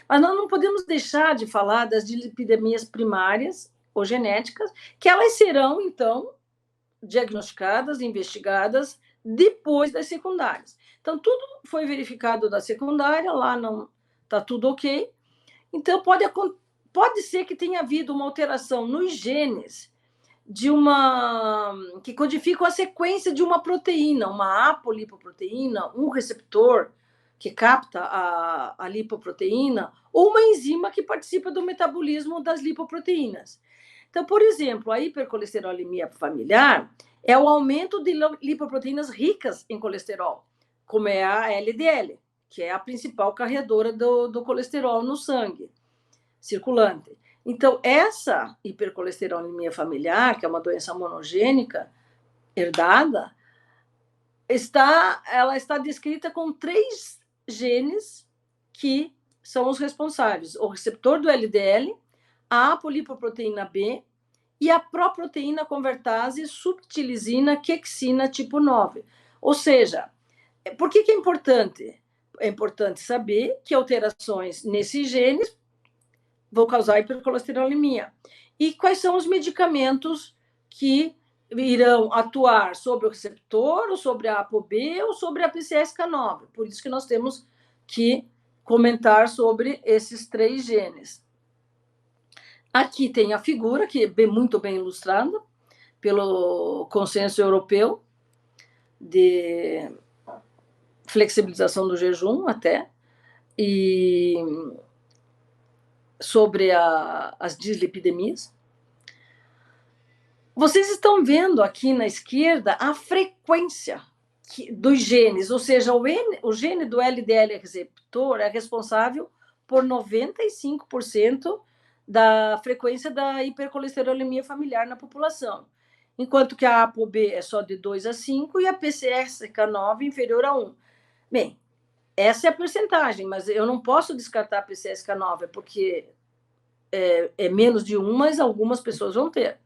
Mas nós não podemos deixar de falar das dislipidemias primárias ou genéticas, que elas serão, então, diagnosticadas, investigadas depois das secundárias. Então, tudo foi verificado da secundária, lá não está tudo ok. Então, pode ser que tenha havido uma alteração nos genes que codificam a sequência de uma proteína, uma apolipoproteína, um receptor que capta a lipoproteína, ou uma enzima que participa do metabolismo das lipoproteínas. Então, por exemplo, a hipercolesterolemia familiar é o aumento de lipoproteínas ricas em colesterol, como é a LDL, que é a principal carreadora do colesterol no sangue circulante. Então, essa hipercolesterolemia familiar, que é uma doença monogênica herdada, ela está descrita com 3 genes que são os responsáveis: o receptor do LDL, a apolipoproteína B e a proproteína convertase subtilizina quexina tipo 9. Ou seja, por que é importante? É importante saber que alterações nesses genes vão causar hipercolesterolemia. E quais são os medicamentos que irão atuar sobre o receptor, ou sobre a ApoB, ou sobre a PCSK9. Por isso que nós temos que comentar sobre esses 3 genes. Aqui tem a figura, que é muito bem ilustrada pelo consenso europeu de flexibilização do jejum até, e sobre as dislipidemias. Vocês estão vendo aqui na esquerda a frequência dos genes, ou seja, o gene do LDL receptor é responsável por 95% da frequência da hipercolesterolemia familiar na população, enquanto que a ApoB é só de 2 a 5 e a PCSK9 inferior a 1. Bem, essa é a percentagem, mas eu não posso descartar a PCSK9, porque é menos de 1, mas algumas pessoas vão ter.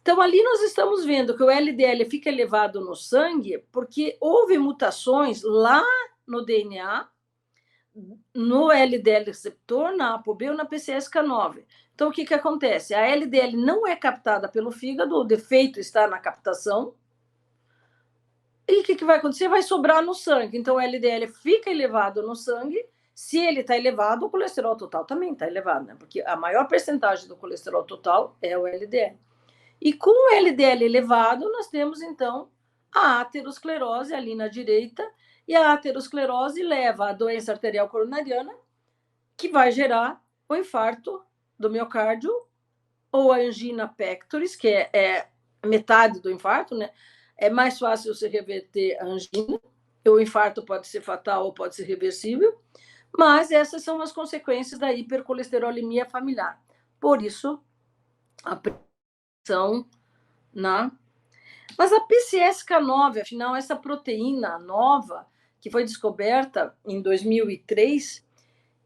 Então, ali nós estamos vendo que o LDL fica elevado no sangue porque houve mutações lá no DNA, no LDL receptor, na ApoB ou na PCSK9. Então, o que acontece? A LDL não é captada pelo fígado, o defeito está na captação. E o que vai acontecer? Vai sobrar no sangue. Então, o LDL fica elevado no sangue. Se ele está elevado, o colesterol total também está elevado, né? Porque a maior percentagem do colesterol total é o LDL. E com o LDL elevado, nós temos, então, a aterosclerose ali na direita, e a aterosclerose leva à doença arterial coronariana, que vai gerar o infarto do miocárdio, ou a angina pectoris, que é metade do infarto, né? É mais fácil você reverter a angina, o infarto pode ser fatal ou pode ser reversível, mas essas são as consequências da hipercolesterolemia familiar. Por isso, a prevenção Mas a PCSK9, afinal, essa proteína nova, que foi descoberta em 2003,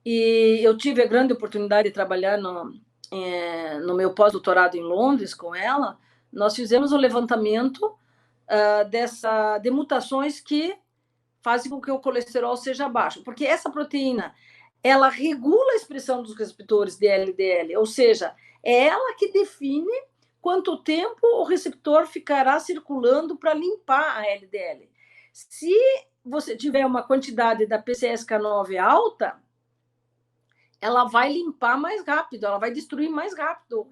e eu tive a grande oportunidade de trabalhar no meu pós-doutorado em Londres com ela, nós fizemos o levantamento de mutações que fazem com que o colesterol seja baixo, porque essa proteína, ela regula a expressão dos receptores de LDL, ou seja, é ela que define quanto tempo o receptor ficará circulando para limpar a LDL. Se você tiver uma quantidade da PCSK9 alta, ela vai limpar mais rápido, ela vai destruir mais rápido.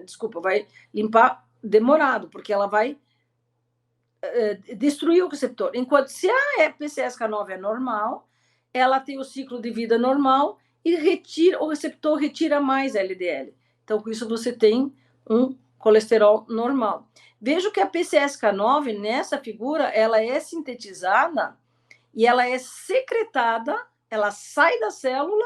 Desculpa, vai limpar demorado, porque ela vai destruir o receptor. Enquanto se a PCSK9 é normal, ela tem o ciclo de vida normal e o receptor retira mais LDL. Então, com isso, você tem um colesterol normal. Vejo que a PCSK9, nessa figura, ela é sintetizada e ela é secretada, ela sai da célula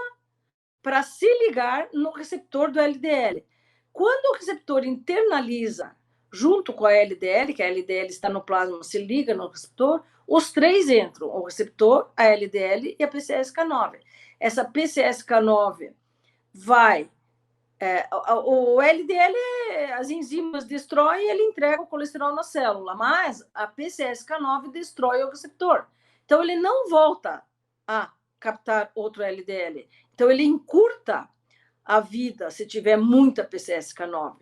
para se ligar no receptor do LDL. Quando o receptor internaliza junto com a LDL, que a LDL está no plasma, se liga no receptor, os 3 entram, o receptor, a LDL e a PCSK9. Essa PCSK9 vai... o LDL, as enzimas destroem e ele entrega o colesterol na célula, mas a PCSK9 destrói o receptor. Então, ele não volta a captar outro LDL. Então, ele encurta a vida se tiver muita PCSK9.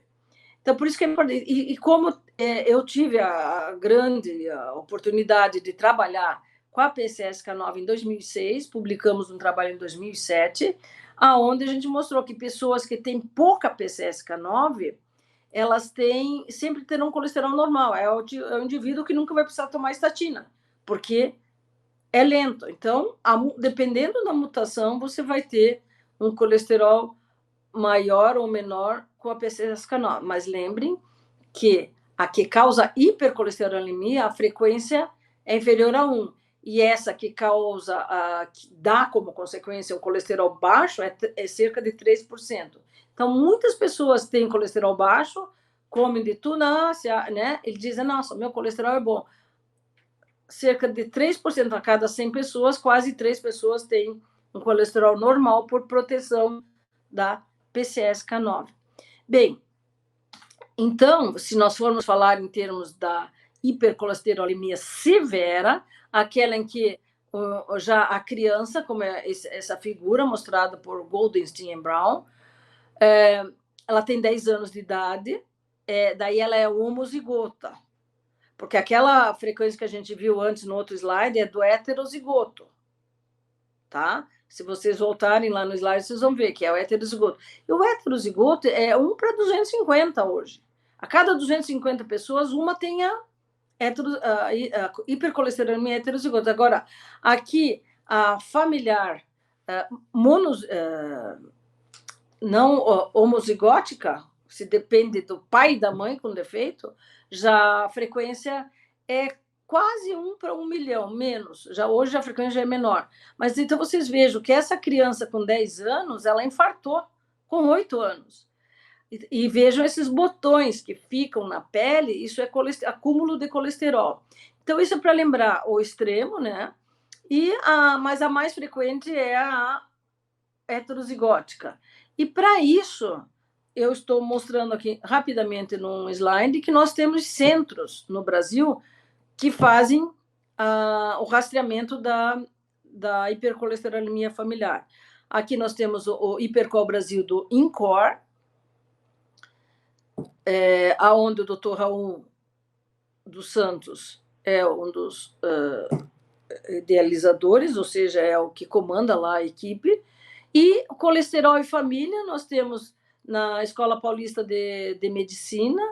Então, por isso que é importante. E como eu tive a grande oportunidade de trabalhar com a PCSK9 em 2006, publicamos um trabalho em 2007, aonde a gente mostrou que pessoas que têm pouca PCSK9, elas sempre terão colesterol normal. É o indivíduo que nunca vai precisar tomar estatina, porque é lento. Então, dependendo da mutação, você vai ter um colesterol maior ou menor com a PCSK9. Mas lembrem que a que causa hipercolesterolemia, a frequência é inferior a 1. E essa que causa, que dá como consequência o colesterol baixo, é cerca de 3%. Então, muitas pessoas têm colesterol baixo, comem de tudo, né? Eles dizem, nossa, meu colesterol é bom. Cerca de 3% a cada 100 pessoas, quase 3 pessoas têm um colesterol normal por proteção da PCSK9. Bem, então, se nós formos falar em termos da hipercolesterolemia severa, aquela em que já a criança, como é essa figura mostrada por Goldenstein e Brown, ela tem 10 anos de idade, daí ela é homozigota, porque aquela frequência que a gente viu antes no outro slide é do heterozigoto, tá? Se vocês voltarem lá no slide, vocês vão ver que é o heterozigoto. E o heterozigoto é 1 para 250 hoje. A cada 250 pessoas, uma tem a hipercolesterolemia heterozigota. Agora, aqui, a familiar não homozigótica, se depende do pai e da mãe com defeito, já a frequência é quase 1 para 1 milhão, menos. Já hoje a frequência já é menor. Mas então vocês vejam que essa criança com 10 anos, ela infartou com 8 anos. E vejam esses botões que ficam na pele, isso é acúmulo de colesterol. Então, isso é para lembrar o extremo, né? Mas a mais frequente é a heterozigótica. E para isso, eu estou mostrando aqui rapidamente num slide que nós temos centros no Brasil que fazem o rastreamento da hipercolesterolemia familiar. Aqui nós temos o Hipercol Brasil do INCOR, aonde o Dr. Raul dos Santos é um dos idealizadores, ou seja, é o que comanda lá a equipe. E o colesterol e família, nós temos na Escola Paulista de Medicina,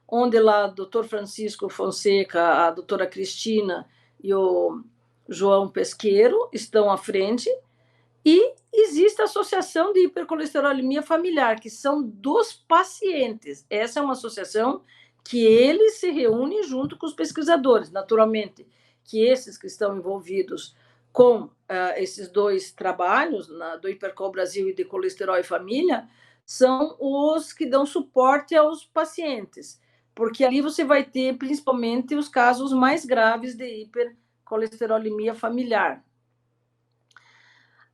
onde lá o Dr. Francisco Fonseca, a doutora Cristina e o João Pesqueiro estão à frente. E existe a Associação de Hipercolesterolemia Familiar, que são dos pacientes. Essa é uma associação que eles se reúnem junto com os pesquisadores. Naturalmente, que esses que estão envolvidos com esses dois trabalhos, do Hipercol Brasil e de Colesterol e Família, são os que dão suporte aos pacientes, porque ali você vai ter principalmente os casos mais graves de hipercolesterolemia familiar.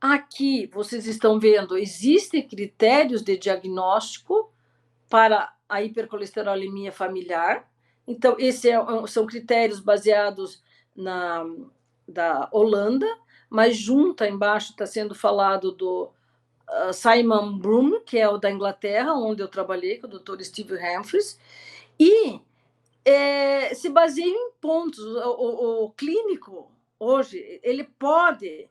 Aqui vocês estão vendo, existem critérios de diagnóstico para a hipercolesterolemia familiar. Então, esses são critérios baseados da Holanda, mas junto embaixo está sendo falado do Simon Broom, que é o da Inglaterra, onde eu trabalhei com o Dr. Steve Humphries, e se baseia em pontos. O clínico, hoje, ele pode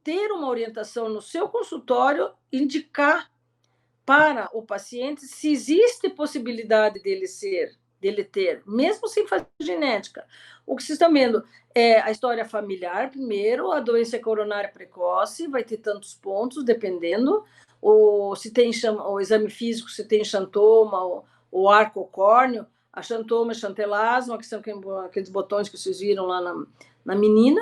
ter uma orientação no seu consultório, indicar para o paciente se existe possibilidade dele ter, mesmo sem fazer genética. O que vocês estão vendo é a história familiar, primeiro, a doença coronária precoce, vai ter tantos pontos, dependendo, se tem o exame físico, se tem xantoma, o arco córneo, a xantoma, xantelasma, que são aqueles botões que vocês viram lá na menina.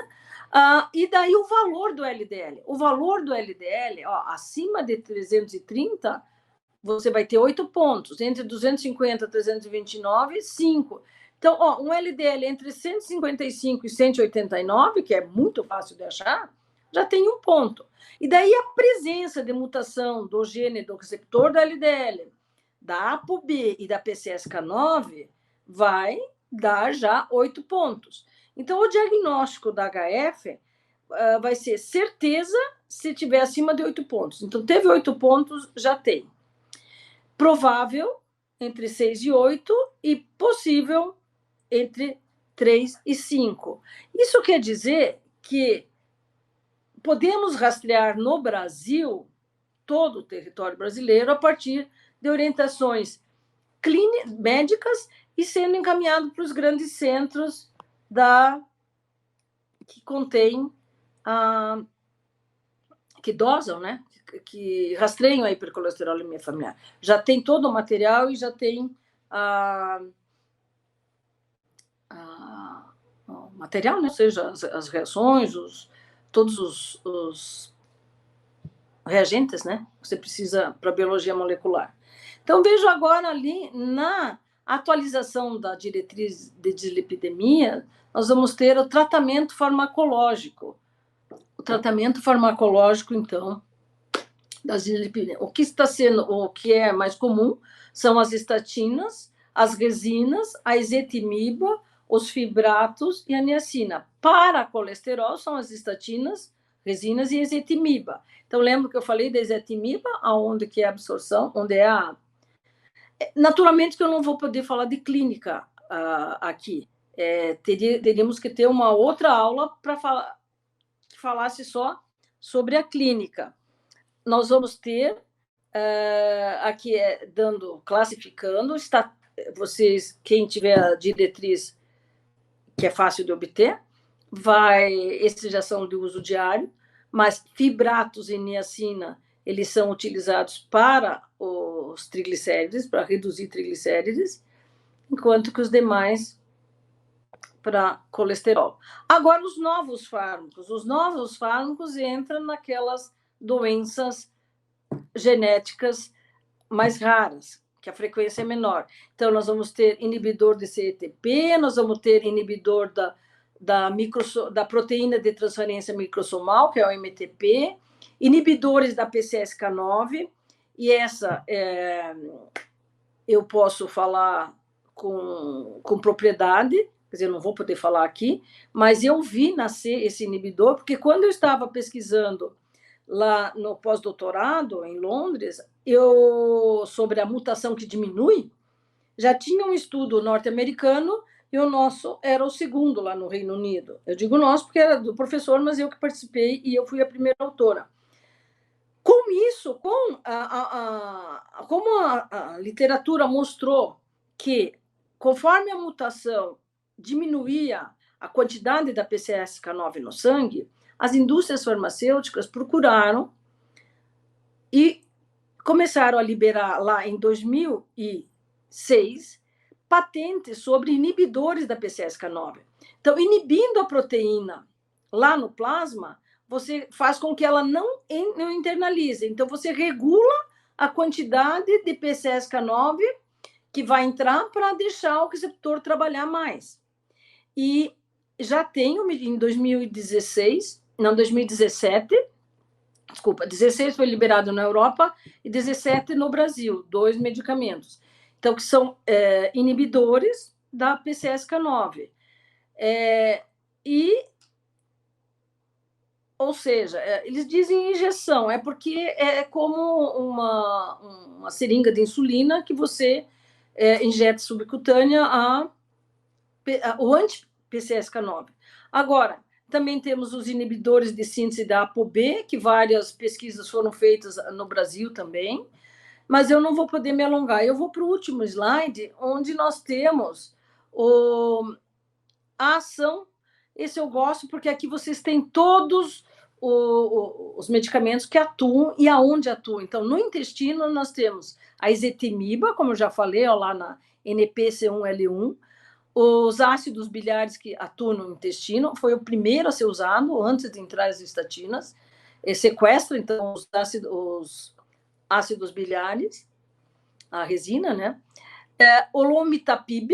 E daí o valor do LDL. O valor do LDL, acima de 330, você vai ter 8 pontos. Entre 250 e 329, 5. Então, um LDL entre 155 e 189, que é muito fácil de achar, já tem 1 ponto. E daí a presença de mutação do gene do receptor do LDL, da ApoB e da PCSK9 vai dar já 8 pontos. Então, o diagnóstico da HF vai ser certeza se tiver acima de 8 pontos. Então, teve 8 pontos, já tem. Provável, entre 6 e 8, e possível, entre 3 e 5. Isso quer dizer que podemos rastrear no Brasil, todo o território brasileiro, a partir de orientações médicas e sendo encaminhado para os grandes centros que contém, que dosam, né? que rastreiam a hipercolesterolemia familiar. Já tem todo o material e já tem o material, né? Ou seja, as reações, todos os reagentes, né? Você precisa para biologia molecular. Então, vejo agora ali na atualização da diretriz de dislipidemia, nós vamos ter o tratamento farmacológico. O tratamento farmacológico, então, das dislipidemias. O que é mais comum são as estatinas, as resinas, a ezetimiba, os fibratos e a niacina. Para colesterol, são as estatinas, resinas e ezetimiba. Então, lembra que eu falei da ezetimiba, aonde que é a absorção, onde é a... Naturalmente que eu não vou poder falar de clínica aqui. Teríamos que ter uma outra aula para falar, que falasse só sobre a clínica. Nós vamos ter aqui classificando, vocês, quem tiver a diretriz que é fácil de obter, esses já são de uso diário, mas fibratos e niacina, eles são utilizados para os triglicérides, para reduzir triglicérides, enquanto que os demais para colesterol. Agora, os novos fármacos entram naquelas doenças genéticas mais raras, que a frequência é menor. Então, nós vamos ter inibidor de CETP, nós vamos ter inibidor da proteína de transferência microsomal, que é o MTP, inibidores da PCSK9, e essa eu posso falar com propriedade, quer dizer, eu não vou poder falar aqui, mas eu vi nascer esse inibidor, porque quando eu estava pesquisando lá no pós-doutorado, em Londres, sobre a mutação que diminui, já tinha um estudo norte-americano e o nosso era o segundo lá no Reino Unido. Eu digo nosso porque era do professor, mas eu que participei e eu fui a primeira autora. Com isso, como a literatura mostrou que, conforme a mutação diminuía a quantidade da PCSK9 no sangue, as indústrias farmacêuticas procuraram e começaram a liberar lá em 2006 patentes sobre inibidores da PCSK9. Então, inibindo a proteína lá no plasma, você faz com que ela não internalize. Então, você regula a quantidade de PCSK9 que vai entrar para deixar o receptor trabalhar mais. E já tenho, em 2016, não, 2017, desculpa, 16 foi liberado na Europa e 17 no Brasil, 2 medicamentos. Então, que são inibidores da PCSK9. Ou seja, eles dizem injeção, é porque é como uma seringa de insulina que você injeta subcutânea o anti-PCSK9. Agora, também temos os inibidores de síntese da ApoB, que várias pesquisas foram feitas no Brasil também, mas eu não vou poder me alongar. Eu vou para o último slide, onde nós temos a ação. Esse eu gosto, porque aqui vocês têm todos os medicamentos que atuam e aonde atuam. Então, no intestino, nós temos a ezetimiba, como eu já falei, lá na NPC1L1, os ácidos biliares que atuam no intestino, foi o primeiro a ser usado antes de entrar as estatinas, sequestra, então, os ácidos biliares, a resina, né? O lomitapib,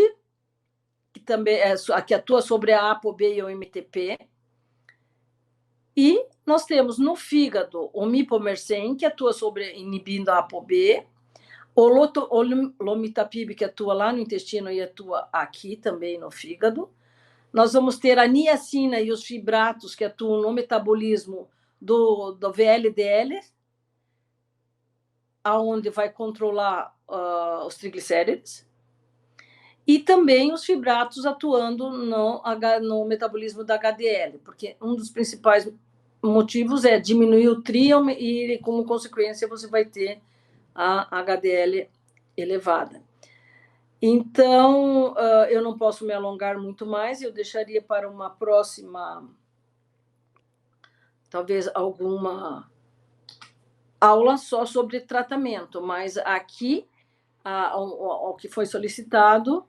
que também que atua sobre a ApoB e o MTP. E nós temos no fígado o mipomersen, que atua inibindo a ApoB, o lomitapib, que atua lá no intestino e atua aqui também no fígado. Nós vamos ter a niacina e os fibratos, que atuam no metabolismo do VLDL, aonde vai controlar os triglicérides. E também os fibratos atuando no metabolismo da HDL, porque um dos principais motivos é diminuir o tríon e, como consequência, você vai ter a HDL elevada. Então, eu não posso me alongar muito mais, eu deixaria para uma próxima, talvez alguma aula só sobre tratamento, mas aqui o que foi solicitado,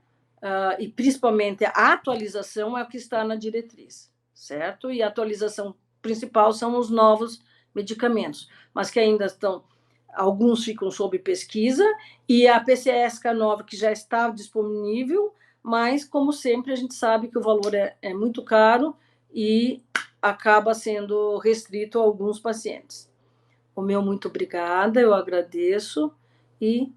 e principalmente a atualização é o que está na diretriz, certo? E a atualização principal são os novos medicamentos, mas que ainda estão, alguns ficam sob pesquisa, e a PCSK nova que já está disponível, mas, como sempre, a gente sabe que o valor é muito caro e acaba sendo restrito a alguns pacientes. O meu muito obrigada, eu agradeço e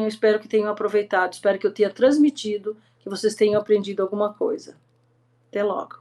espero que tenham aproveitado, espero que eu tenha transmitido, que vocês tenham aprendido alguma coisa. Até logo.